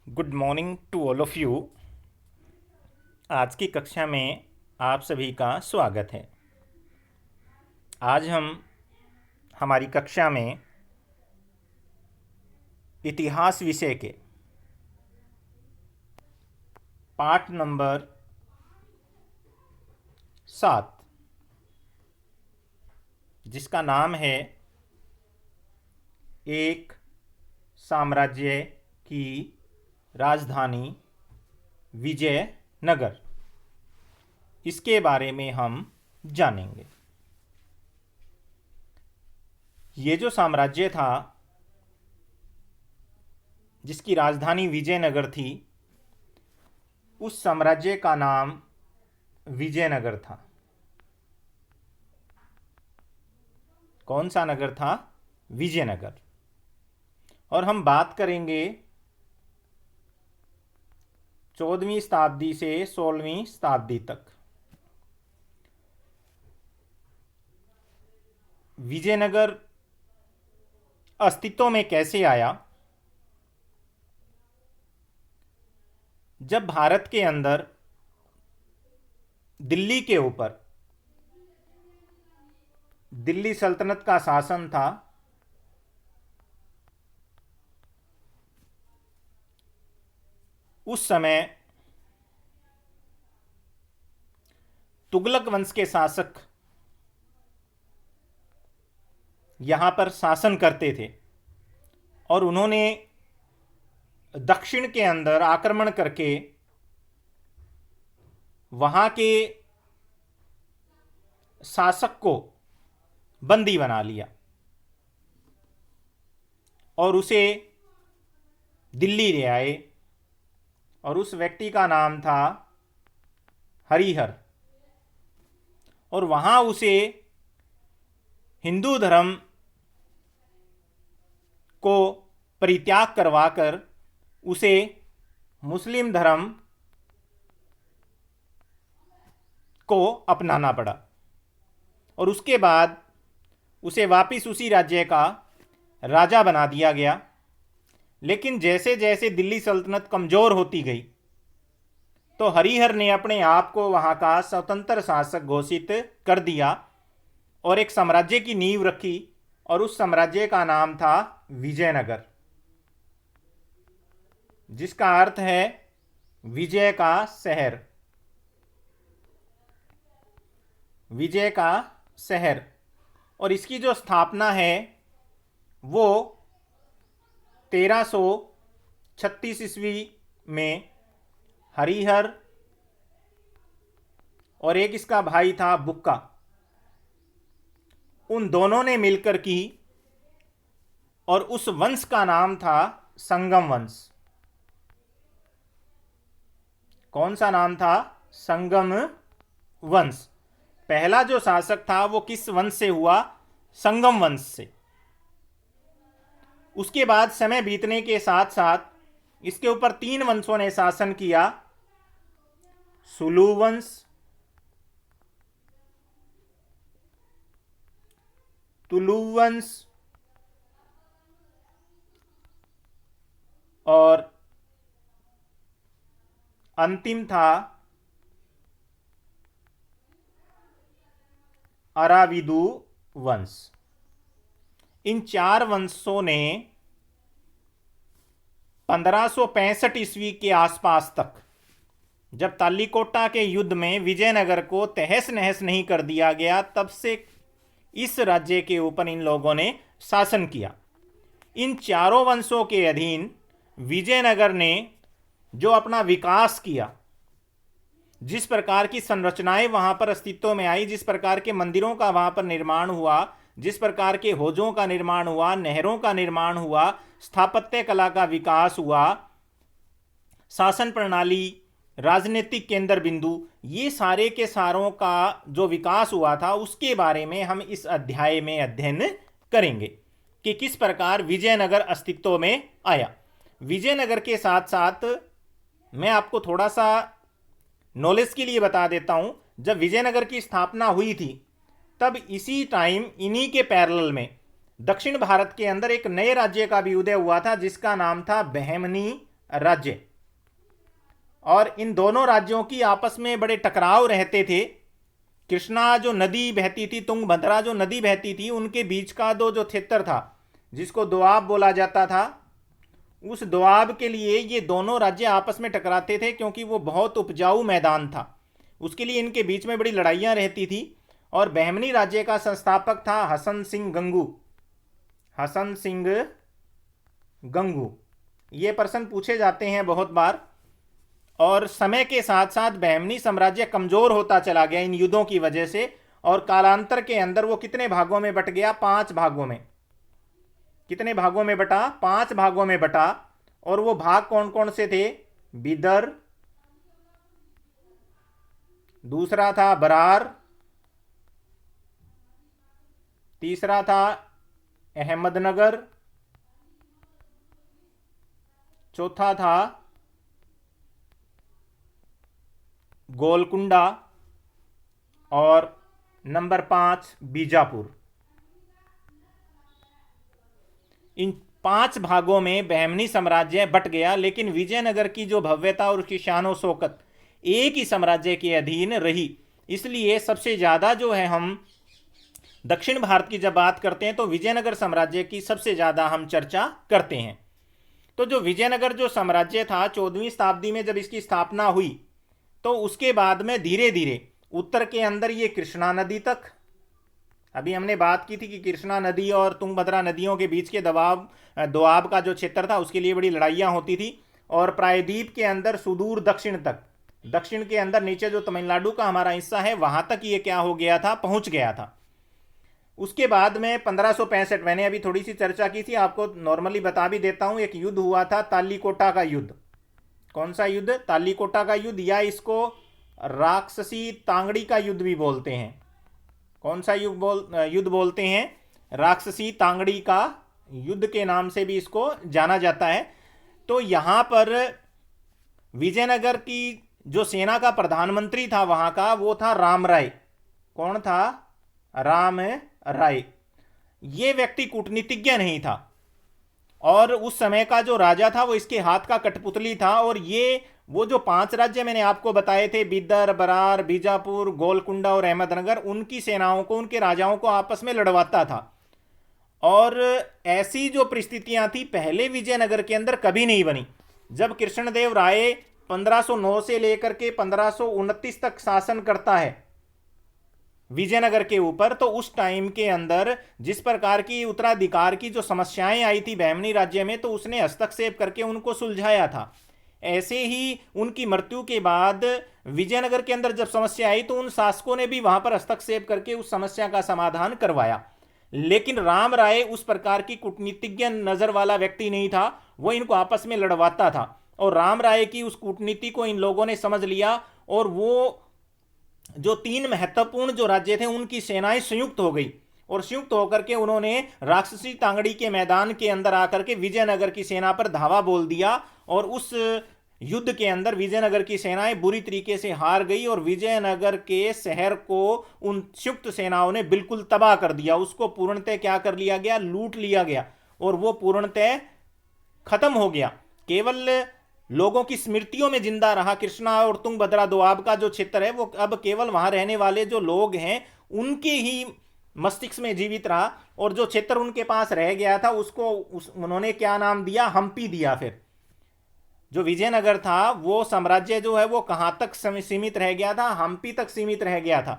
Good morning to all of you. आज की कक्षा में आप सभी का स्वागत है। आज हम हमारी कक्षा में इतिहास विषय के पाठ नंबर 7, जिसका नाम है एक साम्राज्य की राजधानी विजयनगर, इसके बारे में हम जानेंगे। ये जो साम्राज्य था जिसकी राजधानी विजयनगर थी, उस साम्राज्य का नाम विजयनगर था। कौन सा नगर था? विजयनगर। और हम बात करेंगे 14वीं शताब्दी से 16वीं शताब्दी तक। विजयनगर अस्तित्व में कैसे आया? जब भारत के अंदर दिल्ली के ऊपर दिल्ली सल्तनत का शासन था, उस समय तुगलक वंश के शासक यहाँ पर शासन करते थे और उन्होंने दक्षिण के अंदर आक्रमण करके वहाँ के शासक को बंदी बना लिया और उसे दिल्ली ले आए। और उस व्यक्ति का नाम था हरिहर। और वहाँ उसे हिंदू धर्म को परित्याग करवाकर उसे मुस्लिम धर्म को अपनाना पड़ा और उसके बाद उसे वापिस उसी राज्य का राजा बना दिया गया। लेकिन जैसे जैसे दिल्ली सल्तनत कमज़ोर होती गई तो हरिहर ने अपने आप को वहाँ का स्वतंत्र शासक घोषित कर दिया और एक साम्राज्य की नींव रखी और उस साम्राज्य का नाम था विजयनगर, जिसका अर्थ है विजय का शहर। विजय का शहर। और इसकी जो स्थापना है वो 1336 ईस्वी में हरिहर और एक इसका भाई था बुक्का, उन दोनों ने मिलकर की और उस वंश का नाम था संगम वंश। कौन सा नाम था? संगम वंश। पहला जो शासक था वो किस वंश से हुआ? संगम वंश से। उसके बाद समय बीतने के साथ साथ इसके ऊपर 3 वंशों ने शासन किया: सुलू वंश, तुलु वंश और अंतिम था अराविदु वंश। इन 4 वंशों ने 1565 ईस्वी के आसपास तक, जब तालीकोटा के युद्ध में विजयनगर को तहस नहस नहीं कर दिया गया, तब से इस राज्य के ऊपर इन लोगों ने शासन किया। इन चारों वंशों के अधीन विजयनगर ने जो अपना विकास किया, जिस प्रकार की संरचनाएं वहां पर अस्तित्व में आई, जिस प्रकार के मंदिरों का वहां पर निर्माण हुआ, जिस प्रकार के हौजों का निर्माण हुआ, नहरों का निर्माण हुआ, स्थापत्य कला का विकास हुआ, शासन प्रणाली, राजनीतिक केंद्र बिंदु, ये सारे के सारों का जो विकास हुआ था, उसके बारे में हम इस अध्याय में अध्ययन करेंगे कि किस प्रकार विजयनगर अस्तित्व में आया। विजयनगर के साथ साथ मैं आपको थोड़ा सा नॉलेज के लिए बता देता हूं, जब विजयनगर की स्थापना हुई थी तब इसी टाइम इन्हीं के पैरेलल में दक्षिण भारत के अंदर एक नए राज्य का भी उदय हुआ था, जिसका नाम था बहमनी राज्य, और इन दोनों राज्यों की आपस में बड़े टकराव रहते थे। कृष्णा जो नदी बहती थी, तुंगभद्रा जो नदी बहती थी, उनके बीच का जो क्षेत्र था जिसको दोआब बोला जाता था, उस दोआब के लिए ये दोनों राज्य आपस में टकराते थे क्योंकि वो बहुत उपजाऊ मैदान था। उसके लिए इनके बीच में बड़ी लड़ाइयाँ रहती थी। और बहमनी राज्य का संस्थापक था हसन सिंह गंगू। हसन सिंह गंगू, ये प्रश्न पूछे जाते हैं बहुत बार। और समय के साथ साथ बहमनी साम्राज्य कमजोर होता चला गया इन युद्धों की वजह से, और कालांतर के अंदर वो कितने भागों में बट गया? 5 भागों में। कितने भागों में बटा? 5 भागों में बटा। और वो भाग कौन कौन से थे? बिदर, दूसरा था बरार, तीसरा था अहमदनगर, चौथा था गोलकुंडा, और नंबर 5 बीजापुर। इन 5 भागों में बहमनी साम्राज्य बट गया, लेकिन विजयनगर की जो भव्यता और उसकी शान और शौकत एक ही साम्राज्य के अधीन रही। इसलिए सबसे ज़्यादा जो है, हम दक्षिण भारत की जब बात करते हैं तो विजयनगर साम्राज्य की सबसे ज़्यादा हम चर्चा करते हैं। तो जो विजयनगर जो साम्राज्य था, 14वीं शताब्दी में जब इसकी स्थापना हुई, तो उसके बाद में धीरे धीरे उत्तर के अंदर ये कृष्णा नदी तक, अभी हमने बात की थी कि कृष्णा नदी और तुंगभद्रा नदियों के बीच के दोआब का जो क्षेत्र था उसके लिए बड़ी लड़ाइयाँ होती थी। और प्रायद्वीप के अंदर सुदूर दक्षिण तक, दक्षिण के अंदर नीचे जो तमिलनाडु का हमारा हिस्सा है वहां तक ये क्या हो गया था? पहुंच गया था। उसके बाद में 1565, मैंने अभी थोड़ी सी चर्चा की थी, आपको नॉर्मली बता भी देता हूं, एक युद्ध हुआ था तालीकोटा का युद्ध। कौन सा युद्ध? तालीकोटा का युद्ध, या इसको राक्षसी तांगड़ी का युद्ध भी बोलते हैं। कौन सा युद्ध बोलते हैं? राक्षसी तांगड़ी का युद्ध के नाम से भी इसको जाना जाता है। तो यहां पर विजयनगर की जो सेना का प्रधानमंत्री था वहां का, वो था राम राय। कौन था? राम राय। ये व्यक्ति कूटनीतिज्ञ नहीं था, और उस समय का जो राजा था वो इसके हाथ का कठपुतली था। और ये वो जो 5 राज्य मैंने आपको बताए थे, बिदर, बरार, बीजापुर, गोलकुंडा और अहमदनगर, उनकी सेनाओं को, उनके राजाओं को आपस में लड़वाता था। और ऐसी जो परिस्थितियां थी पहले विजयनगर के अंदर कभी नहीं बनी। जब कृष्णदेव राय 1509 से लेकर के 1529 तक शासन करता है विजयनगर के ऊपर, तो उस टाइम के अंदर जिस प्रकार की उत्तराधिकार की जो समस्याएं आई थी बहमनी राज्य में, तो उसने हस्तक्षेप करके उनको सुलझाया था। ऐसे ही उनकी मृत्यु के बाद विजयनगर के अंदर जब समस्या आई तो उन शासकों ने भी वहां पर हस्तक्षेप करके उस समस्या का समाधान करवाया। लेकिन राम राय उस प्रकार की कूटनीतिज्ञ नजर वाला व्यक्ति नहीं था, वो इनको आपस में लड़वाता था। और राम राय की उस कूटनीति को इन लोगों ने समझ लिया, और वो जो 3 महत्वपूर्ण जो राज्य थे उनकी सेनाएं संयुक्त हो गई, और संयुक्त होकर के उन्होंने राक्षसी तांगड़ी के मैदान के अंदर आकर के विजयनगर की सेना पर धावा बोल दिया। और उस युद्ध के अंदर विजयनगर की सेनाएं बुरी तरीके से हार गई, और विजयनगर के शहर को उन संयुक्त सेनाओं ने बिल्कुल तबाह कर दिया। उसको पूर्णतः क्या कर लिया गया? लूट लिया गया, और वो पूर्णतः खत्म हो गया। केवल लोगों की स्मृतियों में जिंदा रहा। कृष्णा और तुंगभद्रा दोआब का जो क्षेत्र है वो अब केवल वहां रहने वाले जो लोग हैं उनके ही मस्तिष्क में जीवित रहा। और जो क्षेत्र उनके पास रह गया था उसको उन्होंने क्या नाम दिया? हम्पी दिया। फिर जो विजयनगर था वो साम्राज्य जो है वो कहां तक सीमित रह गया था? हम्पी तक सीमित रह गया था।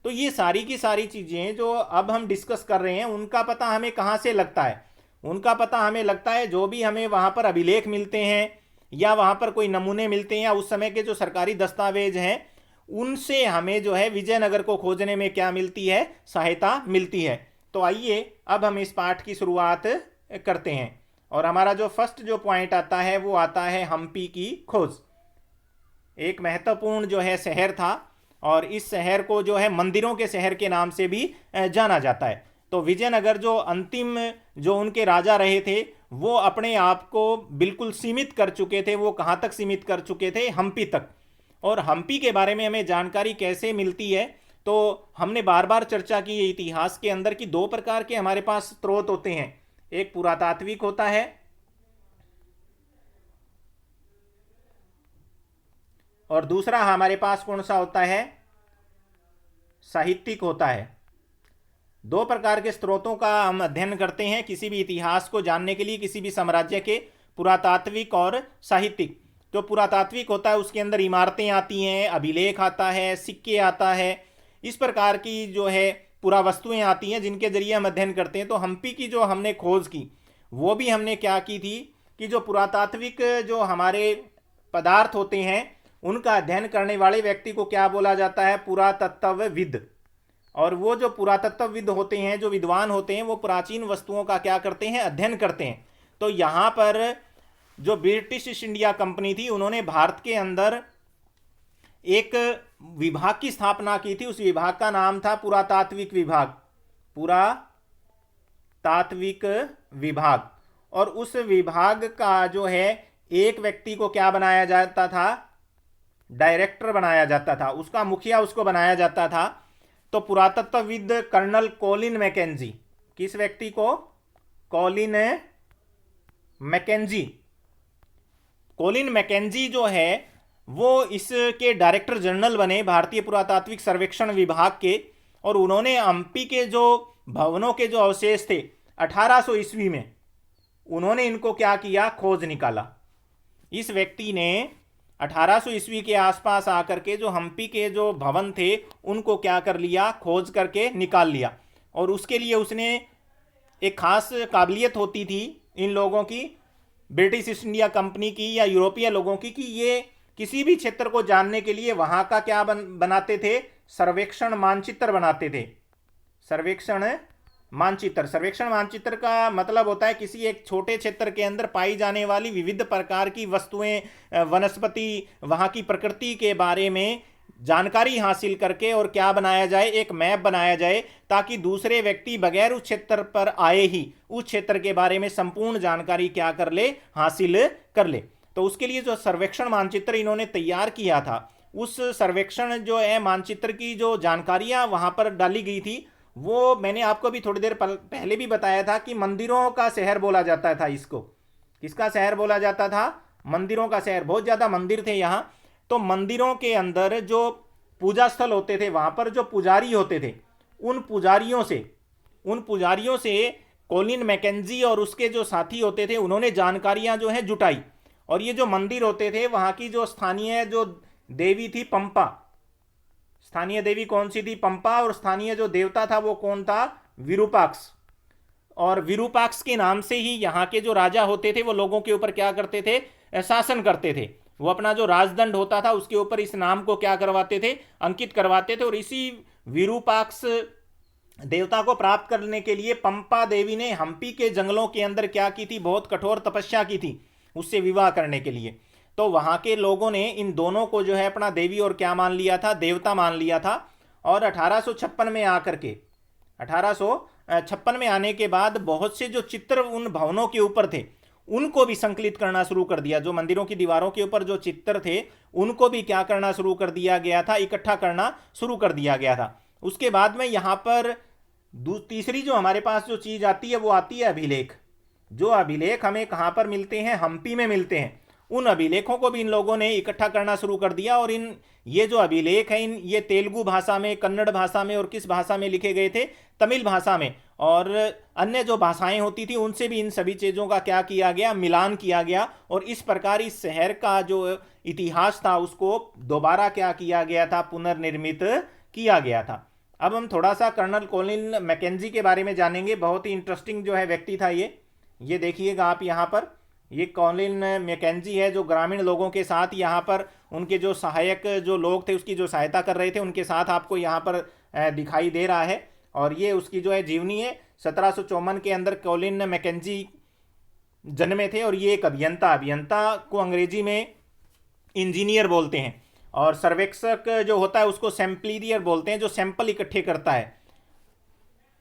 तो ये सारी की सारी चीजें जो अब हम डिस्कस कर रहे हैं उनका पता हमें कहां से लगता है? उनका पता हमें लगता है जो भी हमें वहां पर अभिलेख मिलते हैं, या वहां पर कोई नमूने मिलते हैं, या उस समय के जो सरकारी दस्तावेज हैं, उनसे हमें जो है विजयनगर को खोजने में क्या मिलती है? सहायता मिलती है। तो आइए अब हम इस पाठ की शुरुआत करते हैं। और हमारा जो फर्स्ट जो पॉइंट आता है वो आता है हम्पी की खोज। एक महत्वपूर्ण जो है शहर था, और इस शहर को जो है मंदिरों के शहर के नाम से भी जाना जाता है। तो विजयनगर जो अंतिम जो उनके राजा रहे थे वो अपने आप को बिल्कुल सीमित कर चुके थे। वो कहाँ तक सीमित कर चुके थे? हम्पी तक। और हम्पी के बारे में हमें जानकारी कैसे मिलती है? तो हमने बार बार चर्चा की है इतिहास के अंदर कि 2 प्रकार के हमारे पास स्रोत होते हैं। एक पुरातात्विक होता है, और दूसरा हमारे पास कौन सा होता है, साहित्यिक होता है। दो प्रकार के स्रोतों का हम अध्ययन करते हैं किसी भी इतिहास को जानने के लिए, किसी भी साम्राज्य के, पुरातात्विक और साहित्यिक। तो पुरातात्विक होता है, उसके अंदर इमारतें आती हैं, अभिलेख आता है, सिक्के आता है, इस प्रकार की जो है पुरावस्तुएं आती हैं जिनके जरिए हम अध्ययन करते हैं। तो हम्पी की जो हमने खोज की वो भी हमने क्या की थी कि जो पुरातात्विक जो हमारे पदार्थ होते हैं उनका अध्ययन करने वाले व्यक्ति को क्या बोला जाता है, पुरातत्वविद। और वो जो पुरातत्वविद होते हैं, जो विद्वान होते हैं, वो प्राचीन वस्तुओं का क्या करते हैं, अध्ययन करते हैं। तो यहाँ पर जो ब्रिटिश ईस्ट इंडिया कंपनी थी उन्होंने भारत के अंदर एक विभाग की स्थापना की थी। उस विभाग का नाम था पुरातात्विक विभाग, पुरातात्विक विभाग। और उस विभाग का जो है एक व्यक्ति को क्या बनाया जाता था, डायरेक्टर बनाया जाता था, उसका मुखिया उसको बनाया जाता था। तो पुरातत्वविद कर्नल कॉलिन मैकेंजी, किस व्यक्ति को, कॉलिन मैकेंजी। कॉलिन मैकेंजी जो है वो इसके डायरेक्टर जनरल बने भारतीय पुरातात्विक सर्वेक्षण विभाग के। और उन्होंने हम्पी के जो भवनों के जो अवशेष थे 1800 ईस्वी में, उन्होंने इनको क्या किया, खोज निकाला। इस व्यक्ति ने 1800 ईस्वी के आसपास आकर के जो हम्पी के जो भवन थे उनको क्या कर लिया, खोज करके निकाल लिया। और उसके लिए उसने एक खास काबिलियत होती थी इन लोगों की, ब्रिटिश ईस्ट इंडिया कंपनी की या यूरोपीय लोगों की, कि ये किसी भी क्षेत्र को जानने के लिए वहां का क्या बनाते थे, सर्वेक्षण मानचित्र बनाते थे। सर्वेक्षण मानचित्र, सर्वेक्षण मानचित्र का मतलब होता है किसी एक छोटे क्षेत्र के अंदर पाई जाने वाली विविध प्रकार की वस्तुएं, वनस्पति, वहां की प्रकृति के बारे में जानकारी हासिल करके और क्या बनाया जाए, एक मैप बनाया जाए, ताकि दूसरे व्यक्ति बगैर उस क्षेत्र पर आए ही उस क्षेत्र के बारे में संपूर्ण जानकारी क्या कर ले, हासिल कर ले। तो उसके लिए जो सर्वेक्षण मानचित्र इन्होंने तैयार किया था, उस सर्वेक्षण जो है मानचित्र की जो जानकारियां वहां पर डाली गई थी, वो मैंने आपको भी थोड़ी देर पहले भी बताया था कि मंदिरों का शहर बोला जाता था इसको। किसका शहर बोला जाता था, मंदिरों का शहर। बहुत ज्यादा मंदिर थे यहाँ। तो मंदिरों के अंदर जो पूजा स्थल होते थे, वहां पर जो पुजारी होते थे, उन पुजारियों से कॉलिन मैकेंजी और उसके जो साथी होते थे उन्होंने जानकारियां जो है जुटाई। और ये जो मंदिर होते थे वहां की जो स्थानीय जो देवी थी पंपा, स्थानीय देवी कौन सी थी, पंपा। और स्थानीय जो देवता था वो कौन था, विरूपाक्ष। और विरूपाक्ष के नाम से ही यहाँ के जो राजा होते थे वो लोगों के ऊपर क्या करते थे, शासन करते थे। वो अपना जो राजदंड होता था उसके ऊपर इस नाम को क्या करवाते थे, अंकित करवाते थे। और इसी विरूपाक्ष देवता को प्राप्त करने के लिए पंपा देवी ने हम्पी के जंगलों के अंदर क्या की थी, बहुत कठोर तपस्या की थी उससे विवाह करने के लिए। तो वहां के लोगों ने इन दोनों को जो है अपना देवी और क्या मान लिया था, देवता मान लिया था। और 1856 में आकर के 1856 में आने के बाद बहुत से जो चित्र उन भवनों के ऊपर थे उनको भी संकलित करना शुरू कर दिया। जो मंदिरों की दीवारों के ऊपर जो चित्र थे उनको भी क्या करना शुरू कर दिया गया था, इकट्ठा करना शुरू कर दिया गया था। उसके बाद में यहाँ पर तीसरी जो हमारे पास जो चीज आती है वो आती है अभिलेख। जो अभिलेख हमें कहाँ पर मिलते हैं, हम्पी में मिलते हैं। उन अभिलेखों को भी इन लोगों ने इकट्ठा करना शुरू कर दिया। और ये जो अभिलेख हैं ये तेलुगु भाषा में, कन्नड़ भाषा में और किस भाषा में लिखे गए थे, तमिल भाषा में। और अन्य जो भाषाएं होती थी उनसे भी इन सभी चीज़ों का क्या किया गया, मिलान किया गया। और इस प्रकार इस शहर का जो इतिहास था उसको दोबारा क्या किया गया था, पुनर्निर्मित किया गया था। अब हम थोड़ा सा कर्नल कॉलिन मैकेंजी के बारे में जानेंगे। बहुत ही इंटरेस्टिंग जो है व्यक्ति था ये देखिएगा आप यहाँ पर, ये कॉलिन मैकेंजी है जो ग्रामीण लोगों के साथ यहाँ पर उनके जो सहायक जो लोग थे उसकी जो सहायता कर रहे थे उनके साथ आपको यहाँ पर दिखाई दे रहा है। और ये उसकी जो है जीवनी है। 1754 के अंदर कॉलिन मैकेंजी जन्मे थे। और ये एक अभियंता को अंग्रेजी में इंजीनियर बोलते हैं। और सर्वेक्षक जो होता है उसको सैम्पलीरियर बोलते हैं, जो सैंपल इकट्ठे करता है।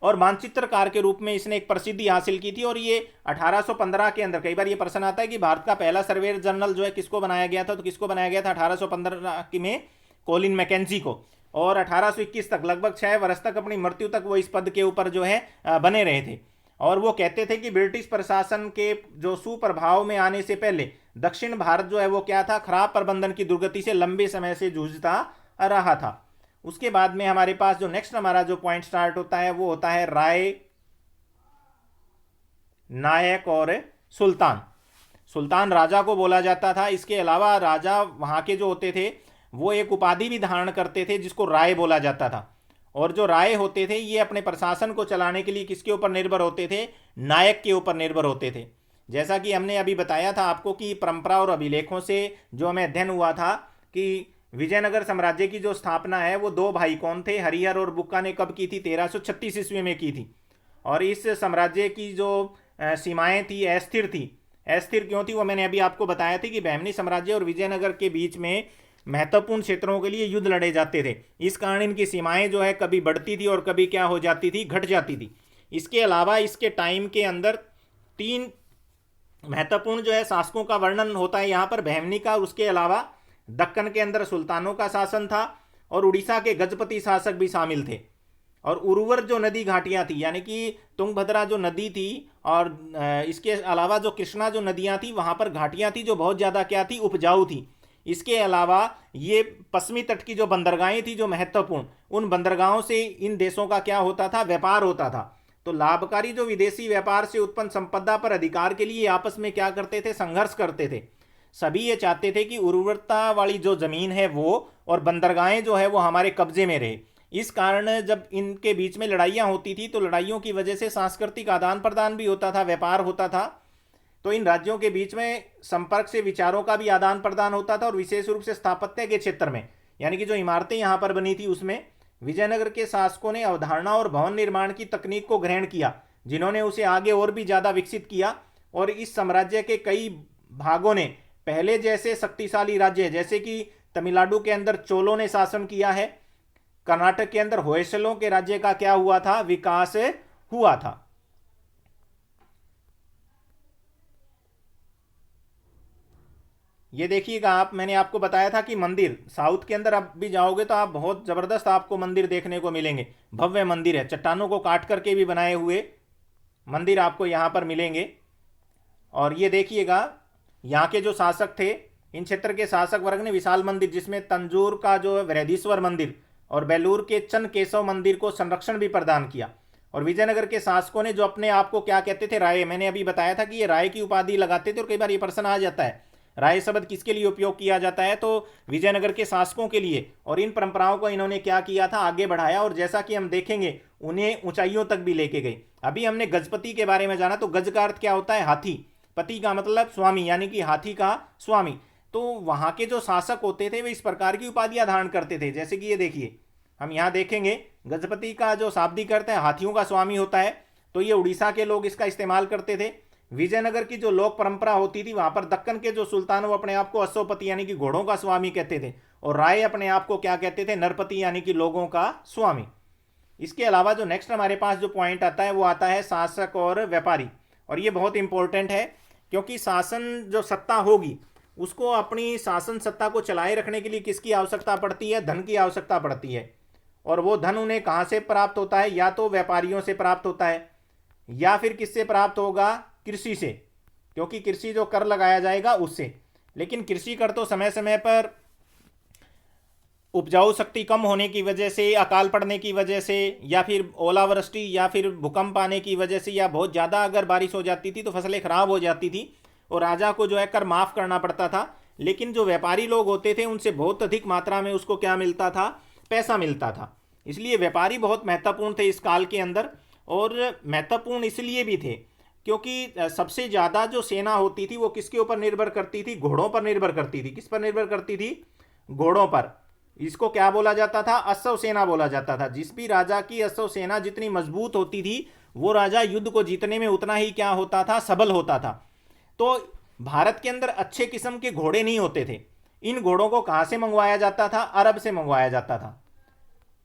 और मानचित्रकार के रूप में इसने एक प्रसिद्धि हासिल की थी। और ये 1815 के अंदर, कई बार ये प्रश्न आता है कि भारत का पहला सर्वेयर जनरल जो है किसको बनाया गया था, तो किसको बनाया गया था 1815 में, कॉलिन मैकेंजी को। और 1821 तक, लगभग 6 वर्ष तक, अपनी मृत्यु तक वो इस पद के ऊपर जो है बने रहे थे। और वो कहते थे कि ब्रिटिश प्रशासन के जो सुप्रभाव में आने से पहले दक्षिण भारत जो है वो क्या था, खराब प्रबंधन की दुर्गति से लंबे समय से जूझता रहा था। उसके बाद में हमारे पास जो नेक्स्ट हमारा जो पॉइंट स्टार्ट होता है वो होता है राय, नायक और सुल्तान। सुल्तान राजा को बोला जाता था। इसके अलावा राजा वहां के जो होते थे वो एक उपाधि भी धारण करते थे जिसको राय बोला जाता था। और जो राय होते थे ये अपने प्रशासन को चलाने के लिए किसके ऊपर निर्भर होते थे, नायक के ऊपर निर्भर होते थे। जैसा कि हमने अभी बताया था आपको कि परंपरा और अभिलेखों से जो हमें अध्ययन हुआ था कि विजयनगर साम्राज्य की जो स्थापना है वो दो भाई कौन थे, हरिहर और बुक्का ने कब की थी, 1336 ईस्वी में की थी। और इस साम्राज्य की जो सीमाएं थी अस्थिर थी। अस्थिर क्यों थी वो मैंने अभी आपको बताया थी कि बहमनी साम्राज्य और विजयनगर के बीच में महत्वपूर्ण क्षेत्रों के लिए युद्ध लड़े जाते थे। इस कारण इनकी सीमाएं जो है कभी बढ़ती थी और कभी क्या हो जाती थी, घट जाती थी। इसके अलावा इसके टाइम के अंदर तीन महत्वपूर्ण जो है शासकों का वर्णन होता है यहाँ पर, बहमनी का। उसके अलावा दक्कन के अंदर सुल्तानों का शासन था और उड़ीसा के गजपति शासक भी शामिल थे। और उर्वर जो नदी घाटियां थी यानी कि तुंगभद्रा जो नदी थी और इसके अलावा जो कृष्णा जो नदियां थी वहां पर घाटियां थी जो बहुत ज़्यादा क्या थी, उपजाऊ थी। इसके अलावा ये पश्चिमी तट की जो बंदरगाहें थी जो महत्वपूर्ण, उन बंदरगाहों से इन देशों का क्या होता था, व्यापार होता था। तो लाभकारी जो विदेशी व्यापार से उत्पन्न संपदा पर अधिकार के लिए आपस में क्या करते थे, संघर्ष करते थे। सभी ये चाहते थे कि उर्वरता वाली जो जमीन है वो और बंदरगाहें जो है वो हमारे कब्जे में रहे। इस कारण जब इनके बीच में लड़ाइयाँ होती थी तो लड़ाइयों की वजह से सांस्कृतिक आदान प्रदान भी होता था, व्यापार होता था। तो इन राज्यों के बीच में संपर्क से विचारों का भी आदान प्रदान होता था। और विशेष रूप से स्थापत्य के क्षेत्र में यानी कि जो इमारतें यहाँ पर बनी थी उसमें विजयनगर के शासकों ने अवधारणा और भवन निर्माण की तकनीक को ग्रहण किया, जिन्होंने उसे आगे और भी ज़्यादा विकसित किया। और इस साम्राज्य के कई भागों ने पहले जैसे शक्तिशाली राज्य जैसे कि तमिलनाडु के अंदर चोलों ने शासन किया है, कर्नाटक के अंदर होयसलों के राज्य का क्या हुआ था, विकास हुआ था। ये देखिएगा आप, मैंने आपको बताया था कि मंदिर साउथ के अंदर आप भी जाओगे तो आप बहुत ज़बरदस्त आपको मंदिर देखने को मिलेंगे। भव्य मंदिर है, चट्टानों को काट करके भी बनाए हुए मंदिर आपको यहाँ पर मिलेंगे। और ये देखिएगा यहाँ के जो शासक थे, इन क्षेत्र के शासक वर्ग ने विशाल मंदिर जिसमें तंजौर का जो वृहदीश्वर मंदिर और बेलूर के चन्न केशव मंदिर को संरक्षण भी प्रदान किया। और विजयनगर के शासकों ने जो अपने आप को क्या कहते थे, राय, मैंने अभी बताया था कि ये राय की उपाधि लगाते थे। और कई बार ये प्रश्न आ जाता है राय शब्द किसके लिए उपयोग किया जाता है, तो विजयनगर के शासकों के लिए। और इन परंपराओं को इन्होंने क्या किया था, आगे बढ़ाया। और जैसा कि हम देखेंगे उन्हें ऊंचाइयों तक भी लेके गए। अभी हमने गजपति के बारे में जाना, तो गज का अर्थ क्या होता है, हाथी। पति का मतलब स्वामी यानी कि हाथी का स्वामी। तो वहां के जो शासक होते थे वे इस प्रकार की उपाधियां धारण करते थे। जैसे कि ये देखिए, हम यहाँ देखेंगे गजपति का जो शाब्दिक अर्थ है हाथियों का स्वामी होता है। तो ये उड़ीसा के लोग इसका इस्तेमाल करते थे। विजयनगर की जो लोक परंपरा होती थी वहां पर दक्कन के जो सुल्तान वो अपने आप को अश्वपति यानी कि घोड़ों का स्वामी कहते थे। और राय अपने आप को क्या कहते थे, नरपति यानी कि लोगों का स्वामी। इसके अलावा जो नेक्स्ट हमारे पास जो पॉइंट आता है वो आता है शासक और व्यापारी। और ये बहुत इंपॉर्टेंट है क्योंकि शासन जो सत्ता होगी उसको अपनी शासन सत्ता को चलाए रखने के लिए किसकी आवश्यकता पड़ती है, धन की आवश्यकता पड़ती है। और वो धन उन्हें कहाँ से प्राप्त होता है, या तो व्यापारियों से प्राप्त होता है या फिर किससे प्राप्त होगा, कृषि से, क्योंकि कृषि जो कर लगाया जाएगा उससे। लेकिन कृषि कर तो समय समय पर उपजाऊ शक्ति कम होने की वजह से, अकाल पड़ने की वजह से, या फिर ओलावृष्टि या फिर भूकंप आने की वजह से, या बहुत ज़्यादा अगर बारिश हो जाती थी तो फसलें खराब हो जाती थी और राजा को जो है कर माफ़ करना पड़ता था। लेकिन जो व्यापारी लोग होते थे उनसे बहुत अधिक मात्रा में उसको क्या मिलता था, पैसा मिलता था। इसलिए व्यापारी बहुत महत्वपूर्ण थे इस काल के अंदर। और महत्वपूर्ण इसलिए भी थे क्योंकि सबसे ज़्यादा जो सेना होती थी वो किसके ऊपर निर्भर करती थी, घोड़ों पर निर्भर करती थी। किस पर निर्भर करती थी, घोड़ों पर। इसको क्या बोला जाता था, अश्व सेना बोला जाता था। जिस भी राजा की अश्व सेना जितनी मजबूत होती थी वो राजा युद्ध को जीतने में उतना ही क्या होता था, सबल होता था। तो भारत के अंदर अच्छे किस्म के घोड़े नहीं होते थे। इन घोड़ों को कहाँ से मंगवाया जाता था, अरब से मंगवाया जाता था।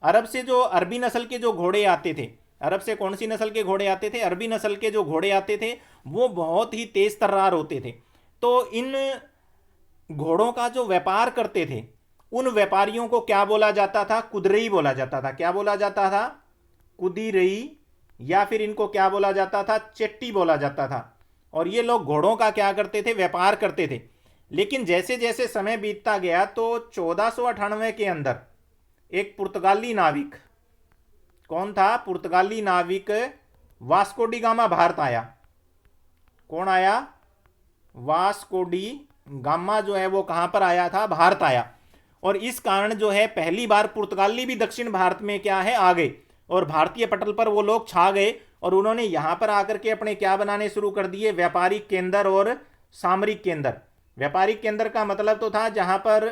अरब से जो अरबी नस्ल के जो घोड़े आते थे, अरब से कौन सी नस्ल के घोड़े आते थे, अरबी नस्ल के जो घोड़े आते थे वो बहुत ही तेज तर्रार होते थे। तो इन घोड़ों का जो व्यापार करते थे उन व्यापारियों को क्या बोला जाता था, कुदरई बोला जाता था। क्या बोला जाता था, कुदिरई, या फिर इनको क्या बोला जाता था, चेट्टी बोला जाता था। और ये लोग घोड़ों का क्या करते थे, व्यापार करते थे। लेकिन जैसे जैसे समय बीतता गया तो 1498 के अंदर एक पुर्तगाली नाविक, कौन था? पुर्तगाली नाविक वास्को डी गामा भारत आया। कौन आया? वास्को डी गामा जो है वो कहां पर आया था? भारत आया। और इस कारण जो है पहली बार पुर्तगाली भी दक्षिण भारत में क्या है? आ गए और भारतीय पटल पर वो लोग छा गए और उन्होंने यहां पर आकर के अपने क्या बनाने शुरू कर दिए? व्यापारिक केंद्र और सामरिक केंद्र। व्यापारिक केंद्र का मतलब तो था जहां पर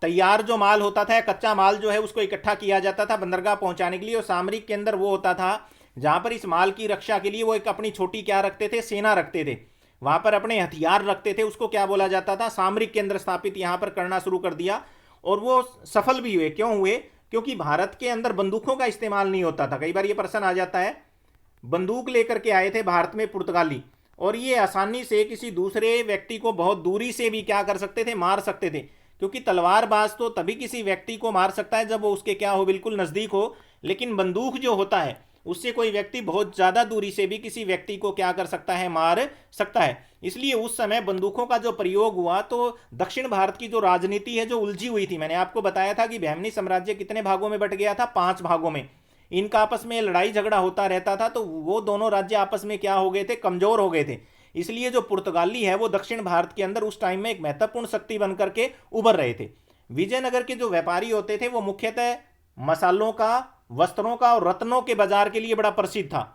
तैयार जो माल होता था, कच्चा माल जो है उसको इकट्ठा किया जाता था बंदरगाह पहुंचाने के लिए। और सामरिक केंद्र वो होता था जहां पर इस माल की रक्षा के लिए वो एक अपनी छोटी क्या रखते थे? सेना रखते थे, वहां पर अपने हथियार रखते थे। उसको क्या बोला जाता था? सामरिक केंद्र स्थापित यहां पर करना शुरू कर दिया और वो सफल भी हुए। क्यों हुए? क्योंकि भारत के अंदर बंदूकों का इस्तेमाल नहीं होता था। कई बार ये प्रश्न आ जाता है। बंदूक लेकर के आए थे भारत में पुर्तगाली और ये आसानी से किसी दूसरे व्यक्ति को बहुत दूरी से भी क्या कर सकते थे? मार सकते थे। क्योंकि तलवारबाज तो तभी किसी व्यक्ति को मार सकता है जब वो उसके क्या हो? बिल्कुल नजदीक हो। लेकिन बंदूक जो होता है उससे कोई व्यक्ति बहुत ज्यादा दूरी से भी किसी व्यक्ति को क्या कर सकता है? मार सकता है। इसलिए उस समय बंदूकों का जो प्रयोग हुआ तो दक्षिण भारत की जो राजनीति है जो उलझी हुई थी, मैंने आपको बताया था कि बहमनी साम्राज्य कितने भागों में बट गया था? 5 भागों में। इनका आपस में लड़ाई झगड़ा होता रहता था तो वो दोनों राज्य आपस में क्या हो गए थे? कमजोर हो गए थे। इसलिए जो पुर्तगाली है वो दक्षिण भारत के अंदर उस टाइम में एक महत्वपूर्ण शक्ति बनकर के उभर रहे थे। विजयनगर के जो व्यापारी होते थे वो मुख्यतः मसालों का, वस्त्रों का और रत्नों के बाजार के लिए बड़ा प्रसिद्ध था।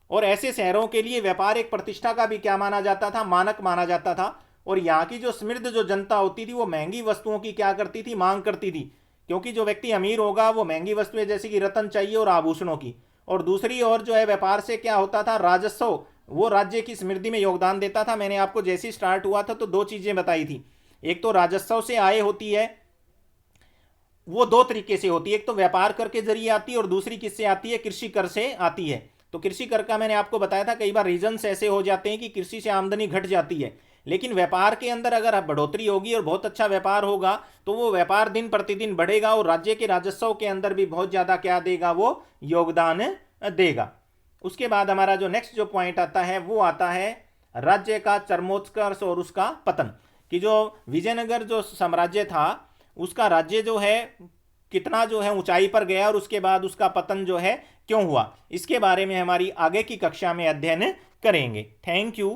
और ऐसे शहरों के लिए व्यापार एक प्रतिष्ठा का भी क्या माना जाता था? मानक माना जाता था। और यहाँ की जो समृद्ध जो जनता होती थी वो महंगी वस्तुओं की क्या करती थी? मांग करती थी। क्योंकि जो व्यक्ति अमीर होगा वो महंगी वस्तुएं जैसे कि रत्न चाहिए और आभूषणों की। और दूसरी ओर जो है व्यापार से क्या होता था? राजस्व वो राज्य की समृद्धि में योगदान देता था। मैंने आपको जैसे ही स्टार्ट हुआ था तो 2 चीजें बताई थी। एक तो राजस्व से आय होती है, वो 2 तरीके से होती है। एक तो व्यापार कर के जरिए आती है और दूसरी किससे आती है? कृषि कर से आती है। तो कृषि कर का मैंने आपको बताया था कई बार रीजन्स ऐसे हो जाते हैं कि कृषि से आमदनी घट जाती है, लेकिन व्यापार के अंदर अगर बढ़ोतरी होगी और बहुत अच्छा व्यापार होगा तो वो व्यापार दिन प्रतिदिन बढ़ेगा और राज्य के राजस्व के अंदर भी बहुत ज्यादा क्या देगा? वो योगदान देगा। उसके बाद हमारा जो नेक्स्ट जो पॉइंट आता है वो आता है राज्य का चरमोत्कर्ष और उसका पतन। कि जो विजयनगर जो साम्राज्य था उसका राज्य जो है कितना जो है ऊंचाई पर गया और उसके बाद उसका पतन जो है क्यों हुआ, इसके बारे में हमारी आगे की कक्षा में अध्ययन करेंगे। Thank you.